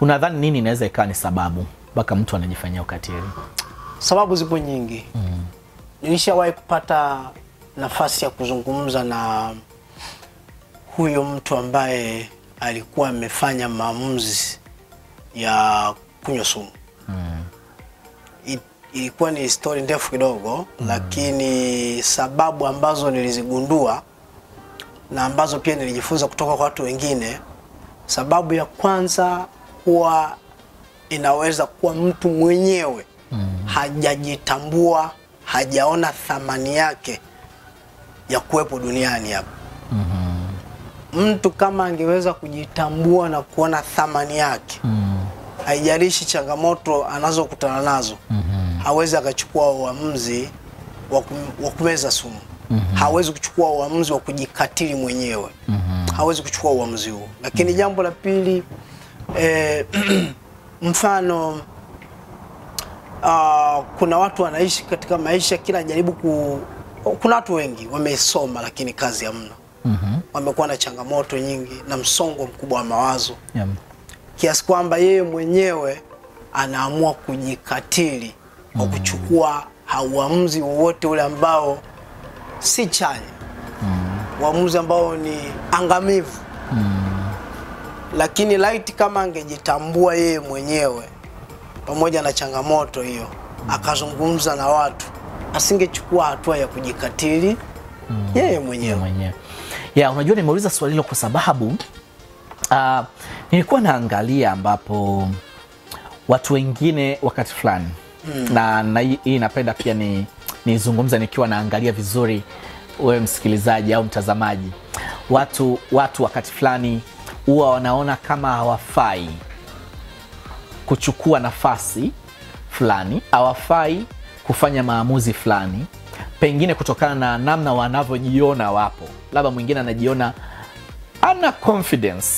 Unadhani nini inaweza ikawa ni sababu mpaka mtu anajifanyia ukatili? Sababu zipo nyingi. Nilishawahi kupata nafasi ya kuzungumza na huyo mtu ambaye alikuwa amefanya maamuzi ya kunywa sumu. Ilikuwa ni story ndefu kidogo, lakini sababu ambazo nilizigundua na ambazo pia nilijifunza kutoka kwa watu wengine, sababu ya kwanza huwa inaweza kuwa mtu mwenyewe hajajitambua, hajaona thamani yake ya kuwepo duniani hapa. Mtu kama angeweza kujitambua na kuona thamani yake, haijalishi changamoto anazokutana nazo, hawezi akachukua uamuzi wa kumeza sumu. Hawezi kuchukua uamuzi wa kujikatili mwenyewe. Hawezi kuchukua uamuzi huo. Lakini jambo la pili, mfano kuna watu wanaishi katika maisha kila jaribu kuna watu wengi wamesoma lakini kazi hamna. Wamekuwa na changamoto nyingi na msongo mkubwa wa mawazo. Kiasi kwamba yeye mwenyewe anaamua kujikatili kwa kuchukua uamuzi wowote ule ambao si chanya. Uamuzi ambao ni angamivu. Lakini laiti kama angejitambua yeye mwenyewe pamoja na changamoto hiyo, akazungumza na watu, asingechukua hatua ya kujikatili yeye mwenyewe. Ya, unajua nimeuliza swali hilo kwa sababu nilikuwa naangalia ambapo watu wengine wakati fulani na hii napenda pia nizungumza nikiwa naangalia vizuri wewe msikilizaji au mtazamaji. Watu wakati fulani huwa wanaona kama hawafai kuchukua nafasi fulani, hawafai kufanya maamuzi fulani, pengine kutokana na namna wanavyojiona wapo. Labda mwingine anajiona ana confidence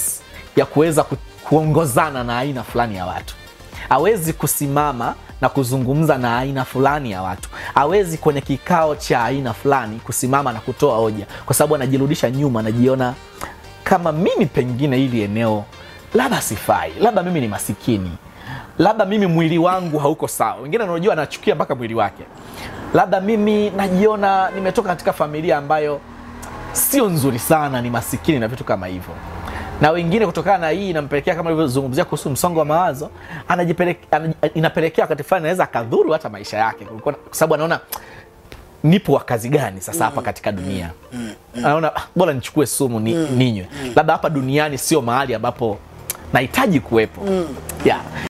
ya kuweza kuongozana na aina fulani ya watu. Hawezi kusimama na kuzungumza na aina fulani ya watu. Hawezi kwenye kikao cha aina fulani kusimama na kutoa hoja kwa sababu anajirudisha nyuma, anajiona kama mimi pengine hili eneo labda sifai, labda mimi ni masikini, labda mimi mwili wangu hauko sawa. Wengine wanajua anachukia mpaka mwili wake. Labda mimi najiona nimetoka katika familia ambayo sio nzuri sana, ni masikini na vitu kama hivyo. Na wengine kutokana na hii inampelekea kama nilivyozungumzia kuhusu msongo wa mawazo, inapelekea wakati fulani anaweza akadhuru hata maisha yake kwa sababu anaona nipo wa kazi gani sasa hapa katika dunia. Anaona bora nichukue sumu ninywe. Labda hapa duniani sio mahali ambapo nahitaji kuwepo.